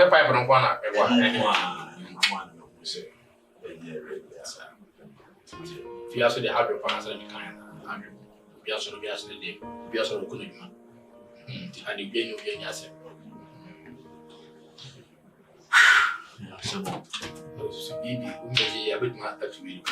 Pipe on one. If you also the 100 pounds and kind, 100. Be also the day. Be also the good man. And the gain of your asset. So, baby, a bit more to be.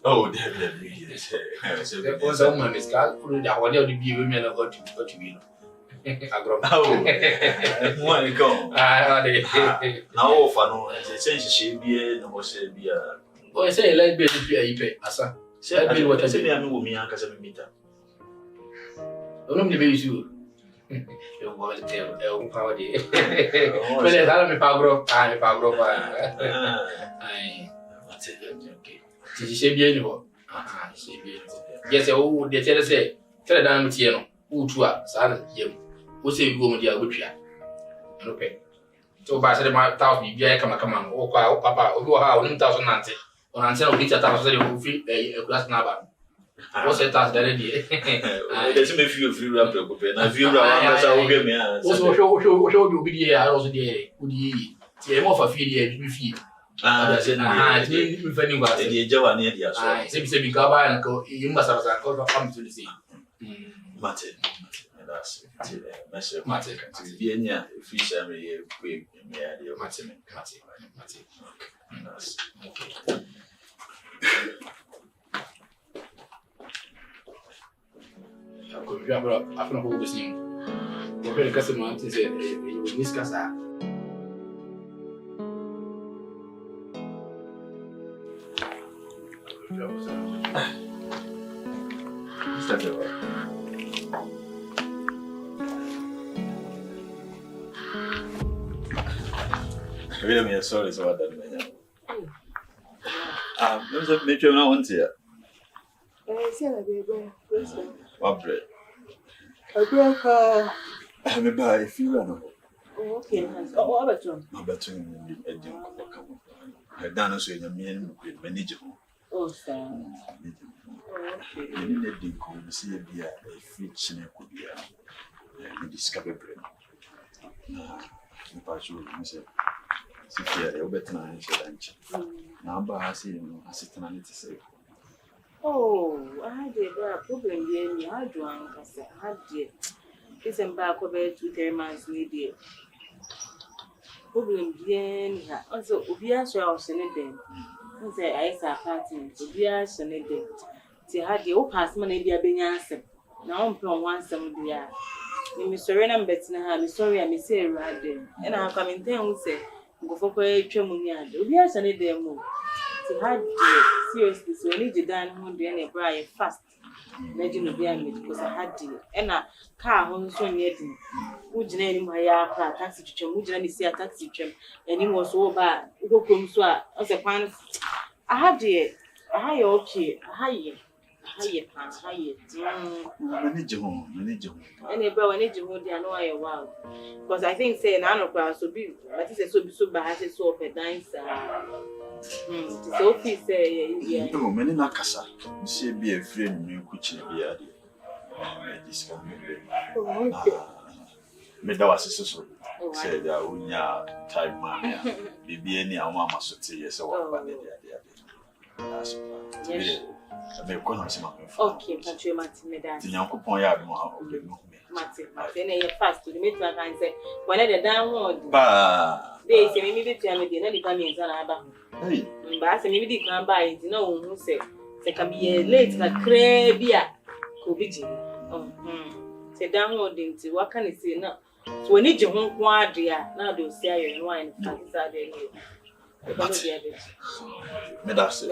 Oh, definitely. There was a woman is called that one of the women about to be. Oh, one go. Now, for no, since she be no more say be a. Oh, I say, let me be a pay. Asa. Say, I what I say, I know me, Uncle Meter. Oh, no, maybe you. You want to tell the power day. But I tell me, Pagro, I Pagro. I what's it? Okay. Did you say beautiful? Yes, oh, the tell say, tell them with you. Who to us, him. Who say you go with your good share? Okay. So, by the my 1,000, be come on, oh, papa, oh, how 1,090. On until we get a 1,000, you feel a class number. What's it as the idea? There's a few free rap, and I feel I'll give me. Also, show you be here, I also did. Would ye? See, I'm off a feed, fee. I said, I didn't if anybody. The Java near the I say, go by and go, you must have come to the sea. Martin, that's Martin, be near fish every year, quick, Martin. I don't know who was him. We're going to customer to say, you will discuss that. Really, sorry, so that. There's a major now on here. What bread? A bread, I'm a buy if you run. okay. Oh, about you. My betting a dunk. I done so in a mean manageable. Oh, sir. You need a dink on the sea beer, a free chin could be a discovery bread. If I should say, Sophia, better than lunch. Now, I see you, assistant to say. Oh, I had a problem here. Me, I drank. I said, I had it. It's back over 2-3 months. Maybe problem here. Also, Ubia saw us in a day. I said, I saw apartment. Ubia saw in a day. She had the old past money. They are being answered. Now I'm from one some day. Miss Serena betting her. Miss sorry, I miss her right there. And I come in town. Say, go for a tremunia. Ubia saw in a day more. She had seriously, so I need to dine home and a bright fast. Legend of the because I had it. And a car home so near him. Would you name my car taxi trim? Would you see a taxi trim? And he was so bad. Go come so as a pan. I had it. I high okay. I Manage home. And a bow and age would I know I wow. Because I think say an annual so be, but it's so bad as so a dance. Sophie say, yeah, no, many Nakasa. She be a friend, you could be a this can be. That was a so said, I would not time man. Be any mamma so yes, or that's I okay, but you might me that. The uncle point out more. Martin, and fast to the midnight and say, when I downward, they say maybe tell me the only coming in but I say maybe they can buy it, you know, who say, they can be a late like crabia, could be. Say downward into what can you say now? So we need your home quadria, now they'll say you wine, that's how they knew. Medas,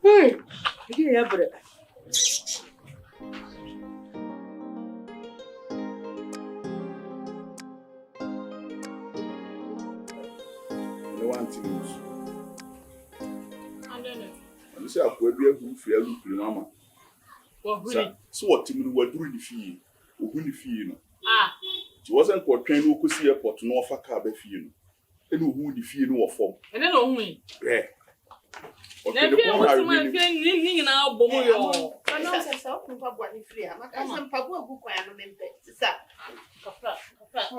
hey, yeah, but I say, Akua be a good fair look, Mama. So what Timmy were doing the fee, or who the fee? It wasn't for train who could see a pot no for cab a fee. eno hu di fie no wo fom ene no hu yi okay na fie wo ti ma fie ni na bo mu yo ana se o kun pa bua ni fie amaka se mpa bua gu kwa no mempe sisa kafra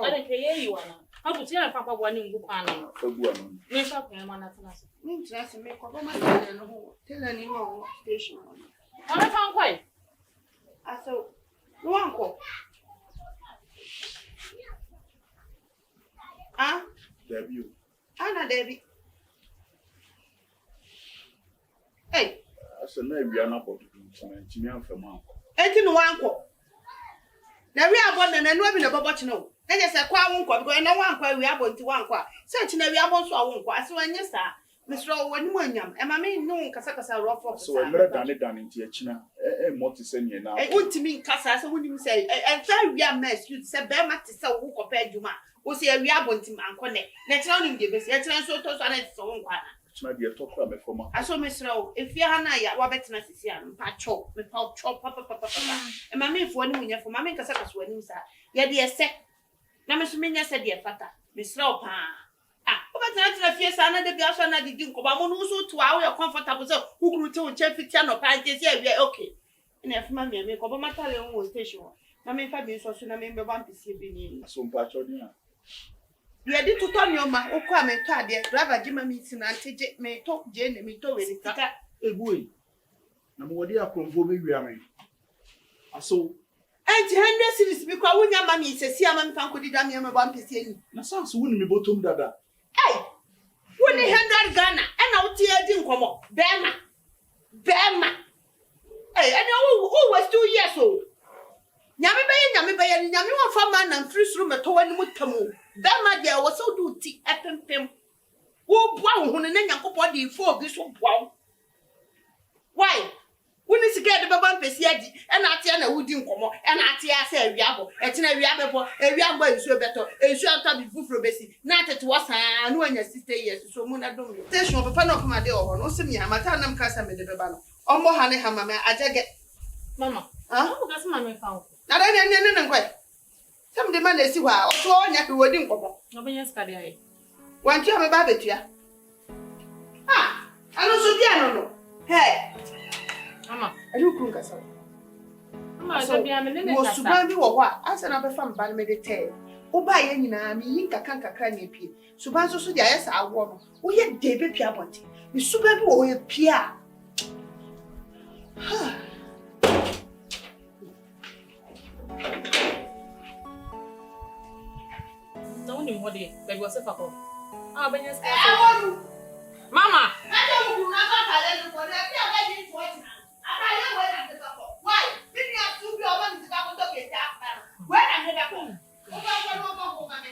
ana ke yi wana ha ku ti na pa bua ni ngu kwa na fa bua no me fa kwa ma na tana se ni tira se me ko ba ma tele no ho tele ni mo station ona fa kwai aso no anko ah Debbie ana Debbie hey asa na wi ana ko tutu na ntimi amfam anko enti no anko na wi abon na no bi na bobo chino na je se kwa wonko because na wanko wi abon ti wanko se chi na wi abon so awonko ase wanye sa misro woni mo anyam e ma me no kasa rofo so we mere dane nti akina moti se nie na untimi kasa se woni mi se fa wi amas you se be ma ti se wo ko pa adwuma wo se wi abon ti anko ne na tira oni de be se tira so to so na ti so wonko ana akina de to kra me foma aso misro efia ha na ya wa betina sisi an pa cho me pa cho pa e ma me fo ni munya fo ma me kasa so ani sa ya de ese na me so menya se de fata misro pa o betina fie sa na de bia so na didi nko ba mo no so to a we comfortable so kukuru te o che fitia no pa nte se ya okay na fuma me ko ba matale won station na me fa bi so na me be ban pisi bi ni aso mpa cho ni a ye di tuto ni o ma o ko ameto ade driver gima mi ti na nteje me to je ne me to we sika ebuwe na mo wodi akonfo me wi ame aso enti 100 series bi kwa wonya ma mi sesi ama mi fan ko di da mi me ban pisi ni na sans woni me botom dada hey woni 100 Ghana e na wo ti edi nkomo bema hey ene o was 2 years old nyame beye ni nyame won fa man na free room to wani mutamu bema dia wo so do ti epempem wo bua wo ne nyankopɔ di fo bi so bua why woni sika de baba mpesi adi e na ate na wudi nkomo e na ate ase awiabo e tena awiabo awiabo ensuo beto ensuo ata bi fufuro besi na atete wasan na wanya 60 years so mu na dom station papa na kuma de oho no sim ya mata nam kasa me de beba no omo ha ne ha mama ajege mama ah o ga se mama fa o na da ne nkwa sam de ma na esi hwa o to onya bi wodi nkomo no be yes ka de ai wanti o me ba betua ano so bia no hey mama elu kun kasa mama so bia me ne wo kasa suban bi wo hwa asa na be fa mba me de te wo ba ye nyina mi yin kakra na pie suban so de ayesa awo no wo ye de be pia bonti mi suban bi wo ye pia no ni mo de be go se fa ko be yes ka Amonu mama na de wo na ka kale no ko na pia ba yin to ati aka ye we na de ko why bi ni asu bi o ba ni ka ko to ke ta we na de ko o ba ko ma me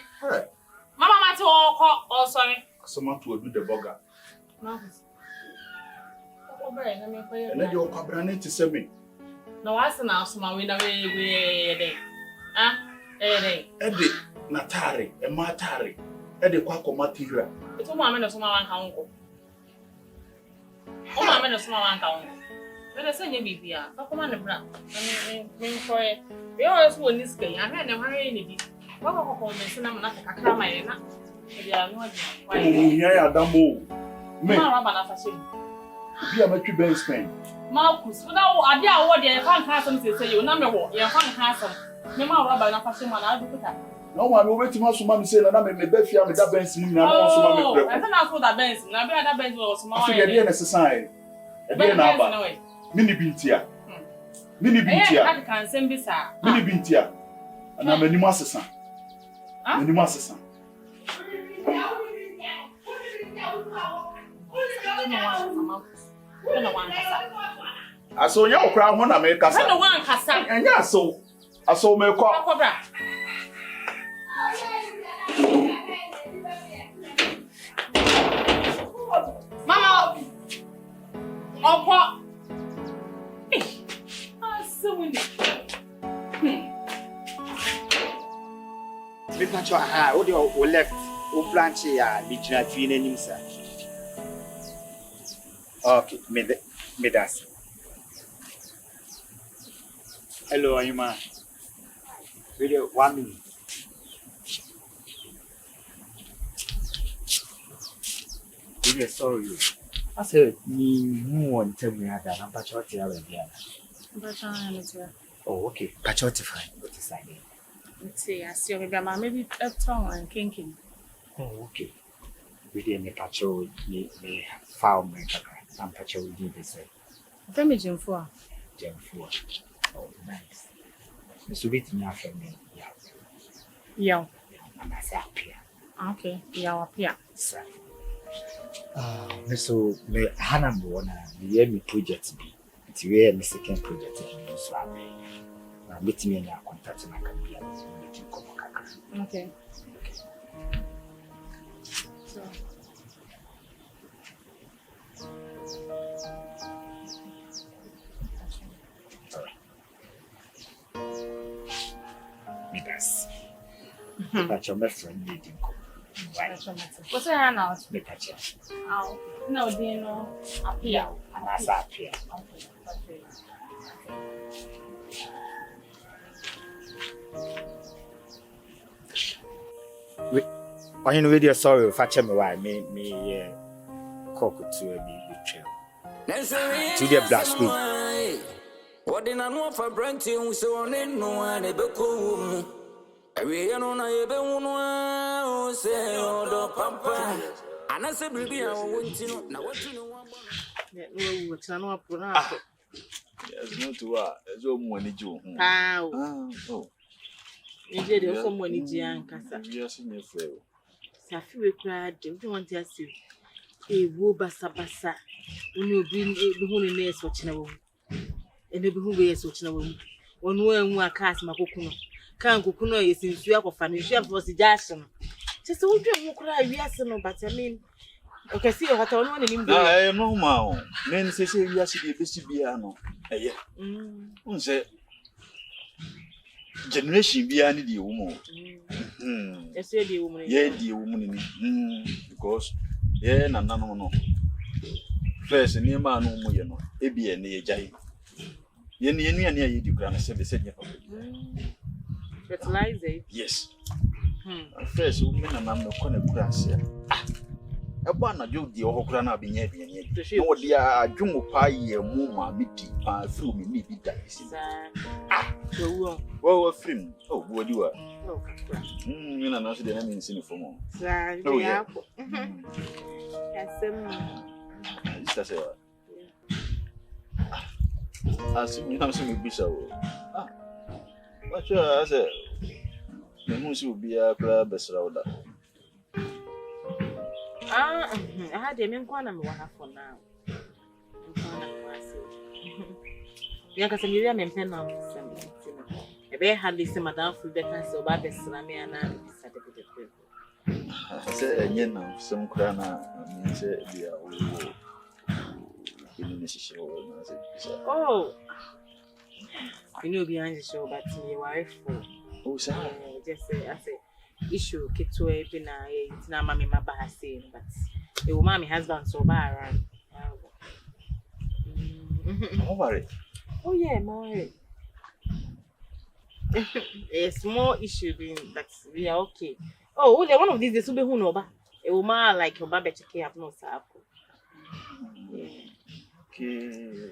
mama ma ti o ko o sorry asoma to odu de burger mama ko be na me ko ye ene de okwabra ne ti se me na wase na asoma we na we de ede na tare e ma tare ede kwa material ito mo ame na soma wan ka wonko o ma ame na soma wan ka wonko bele se nye bibia ka koma ne bra me nkoye we o so woni ska ya me na hare ni bi wa ko me se na na kakra ma ye na e dia no adi wa ye ya ya damo me ma raba na fashe bi amatwi ben Spain Marcus na ade a wo de fa nka asem sese ye na me wo ye fa nka asem me ma raba na fashe ma na adu kuta no ma me obetima so ma me say na me be fia me da ben sim na no so ma me prep e fa na so da ben na be da ben wo so ma wa ye de na sesan e de na aba mini bintia mini bintia kan sem bi sa mini bintia na mani mu asesa mani mu asesa aso nya okra ho na me kasa na wan kasa nya aso me ko mama opo asewini me patch aha o de o left o branch ya bigina twi na nim sa okay me das hello ayuma video 1 minute really sorry. I said, me won't tell me that I'm patriotic. Oh, okay. Patriotic. What is that? It's a grandma, maybe a tongue and kinking. Oh, okay. We didn't patrol, me found my I'm patrol with the same. Gyamfuaa. Gyamfuaa. Oh, nice. So bit me after me. Yeah. And I say appear. Okay. Yeah, appear. Sir. So me Hannah Bona, the me project be. It's where my second project is so happy. Now meet me in your contact and I can be meeting come. Okay. So Yes. But your friend meeting. what's that now? Oh, No, do you know? Appear. And I say appear. When you video sorry, fetch me why me cock to me betrayal. To the black school. What did I know for Brenty who so on in no one a beco? Every year on a beunu say, oh, papa. And I said, baby, I want to know now what you know. What's no pronounce? Yes, no to what? There's no money, Joe. How? Oh, You did someone in Giancasa. yes, in your friend. Safi, we cried, don't want to ask you. A woo bassa. When you bring a woman nurse watching a woman. And the who wears watching a woman. One way and one cast my cocoon. Can't cocoon is in fear of financial for the Jackson. Just a woman cry, yes, no, but I mean, okay, see what I want in I am no man. Men say, yes, it is to be ano. Eh, yeah. Say, generation be any the woman. Yes, the woman. Yeah, the woman. Because, yeah, no. First, near man, no, you know, a be a near jay. Yen near you, grand service. Fertilizer? Yes. First, woman and I'm not going to grass here. A banner do the Okrana be near the no, dear Jungle Pie, a mumma, miti, through me, maybe that is. Well, film. Oh, what you are? You know, not the enemy in for more. Oh, yeah. Yes, I see me, I'm saying, be so. What I said, the moose will be a club best router. I had a man one for now. Young Casamirian and Penal, a very hardly see Madame Fulbeck so bad as Salami and I said, and yet now, some crana, I mean, say, they are all in the show. Oh, you know, behind the show, but you are full. Oh, sir, just say, I say. Issue Kitway Pina, it's not Mammy Mabba saying, but your mammy husband so bad. Over it. Oh, yeah, more. A small issue being that we are okay. Oh, only one of these days will be who know, but a woman like your baby to care of no circle. Okay.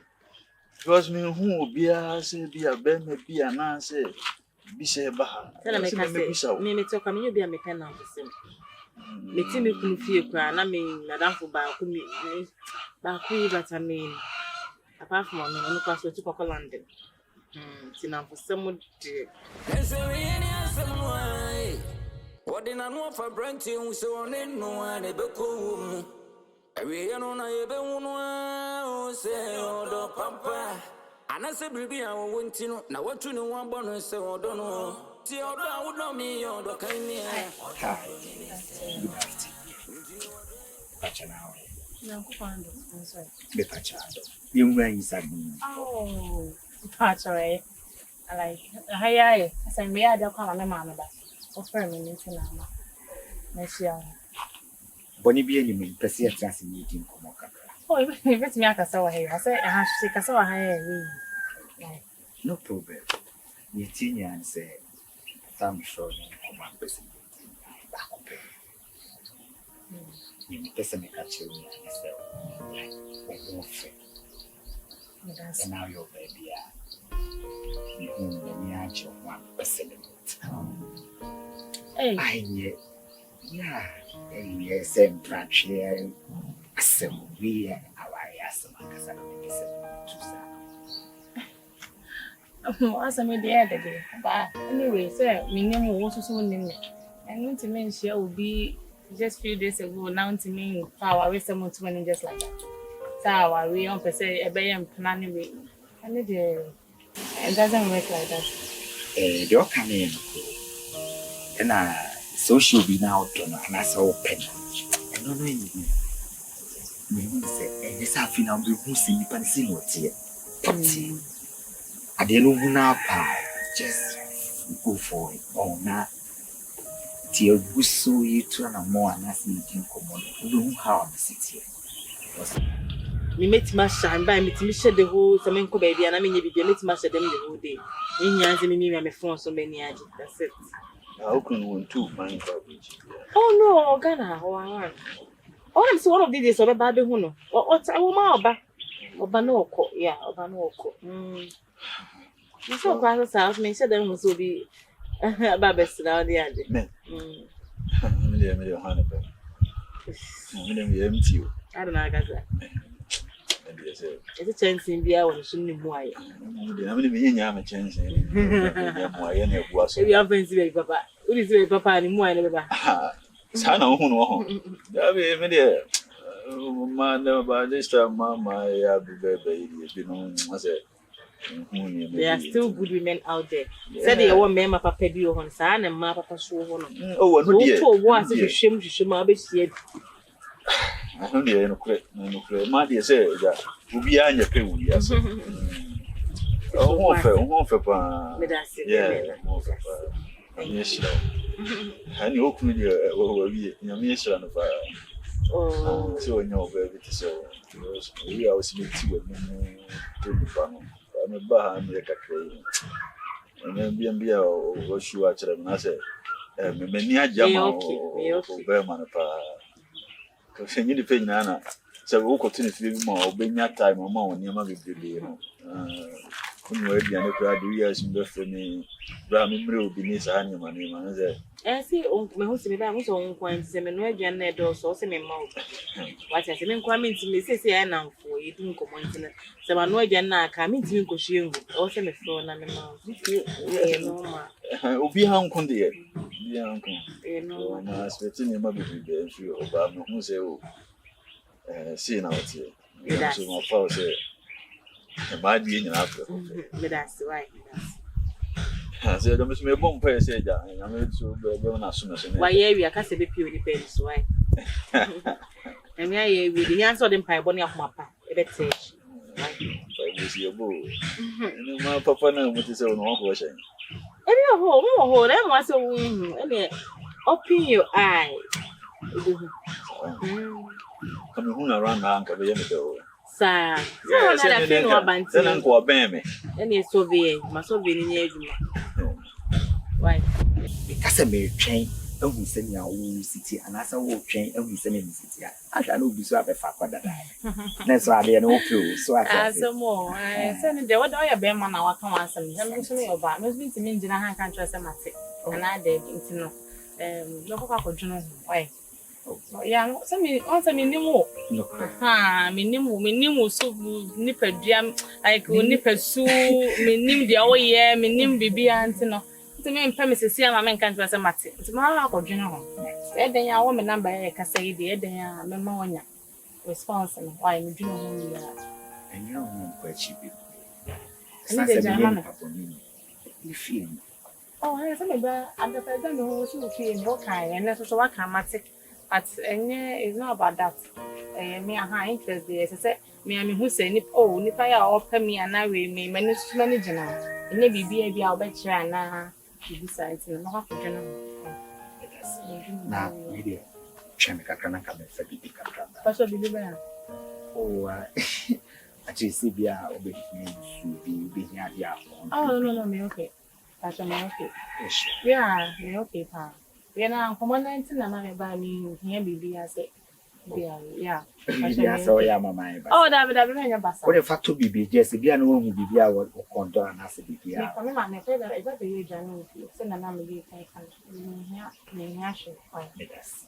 Because me who be a say, be a ben, be an answer. Be say, bah, tell me, me talk, I mean, you be a mechanic of the same. Let me couldn't feel crying. I mean, Madame for Baku, but I mean, apart from me, I'm not going to London. It's enough for someone to. What did I know for Brenty who so on in no one a beco? Every year on a beunu say, oh, papa. And I said, baby, I want to know now what you know one bonus, so don't know. See, I would know me, or the kind of. Hi. Good afternoon. Pachana. No, find it. Sorry. The Pachado. You were inside me. Oh, Patch, I like, hi, I say, me, I don't call my mamma, but offer me into Nama. Next year. Bonnie be any mean, Perseus as meeting Komoka. Oh, if it's me, I saw her. I said, I have to take a saw her. No problem. You think and say, I'm sure you come up with You person make a chill me and say, and now your baby, you are one person. I yeah, same branch here. Some we are our some as I made the other day. But anyway, sir, my name was also named. And when to mention will be just few days ago, now to me, power with someone to manage just like that. So our we on per se a bay and planning way. And it doesn't work like that. You're coming and so she'll be now done and I saw open. I don't know anything. We say, this I feel I'm the see you can see what's here. I didn't know now, just go for it. Oh, now, till we saw you turn a more and ask me to come on. You know how I'm sitting here. We met my shine by me to share the whole Samenko baby, and I mean, you met my them the whole day. In Yanzi, me, my phone so many ages. That's it. How can one too mind garbage? Oh, no, Ghana, oh, I'm so one of these over Baby Huno. What's our mama? Obanoko, yeah, Obanoko. So, Father's house, me said them was will be a baby's down the other. Men, I'm empty. I don't know, I got that. It's a chance in the hour, shouldn't be why. I'm going to have a chance. We are friends with Papa. Who is with Papa anymore? Son, who know? Man, by this time, Mamma, I be baby, you know, I said. There are still good women out there. Said they want me, Papa, do on son and my Papa show on. Oh, what do you want to shame to show my baby? I don't hear no credit. My dear said that will be on your pay. Yes. Oh, for yeah, yes, and you open your miss on the fire. Oh, so I know, baby, so we are listening to you. I'm a bar, I'm like a crane. And then be what you are telling us. Many a Gyamfuaa, Berman. Because you depend on so we'll continue to be more, being that time or more, near my baby. Couldn't wait the other 2 years in the family. Brammy Brew beneath animal. I see, my husband, I was on point, seminary and or so semi mouth. What I said, coming to me, say, I know for you didn't come on to so I know again now, coming to you, because you also me phone and the mouth. Will be hung on the uncle. No, I'm expecting your mother to be sure about who say, seeing out here. That's my father said, it might be in your after. But that's right. I said, I must be a bomb player, said that. I'm going to go as soon as why, yeah, we are casting the pure depends. Why? And I will the answer them pie bonny of my pa. A bit say, I see a bull. My papa now, what is on one question? Any home, them was a open your eye. Coming around the uncle, Sir, then Uncle Bammy. Any Soviet, my Soviet. Why? Because I may train, and we send your own city, and as I will train, and we send in the city. I shall not be so happy for that. That's why they are no clue. So I some more. I send the what do I bear man? I come answer me. I'm to me about Muslim to me, I can't trust them. And I did to know. Look up journal. Why? Yeah, some answer me no more. Minimum so nipper jam. I could nipper so minim the hour year, minim baby antino. To me, premises, see, my man can't trust a matter. Tomorrow, or general. Then your woman number, I can say, the then Memonia. Response and why you do know and you know quite cheap. You feel. Oh, I said, at the present, who feel okay, and that's what I can matter. But it's not about that. Me a high interest there. I said, me and who say, oh, Nipaya or me and I will me manage now. And maybe be I'll bet you and besides, no half a general. Now, maybe Chamika can come and say, What's your baby? Oh, I just see be a obey me, be here. Oh, no, me okay. That's me okay. Yeah, me okay, pa. We are now commanding and I buy me here, baby. I say, Yeah. Bibia so ya mama e ba. Oh, that be me basa. What the fact to bibia just bia no hu bibia wo konto na se bibia. Me ma me pe da e ba be ye janu se na me ye kan kan. Me nya she. Yes.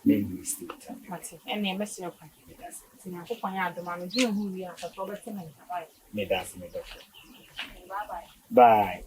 Maybe still time. Mati. Ene me se okwa. Yes. Tina ko kwanya adoma me ji hu wi aka to be tena nka. Me das me doctor. Bye bye. Bye.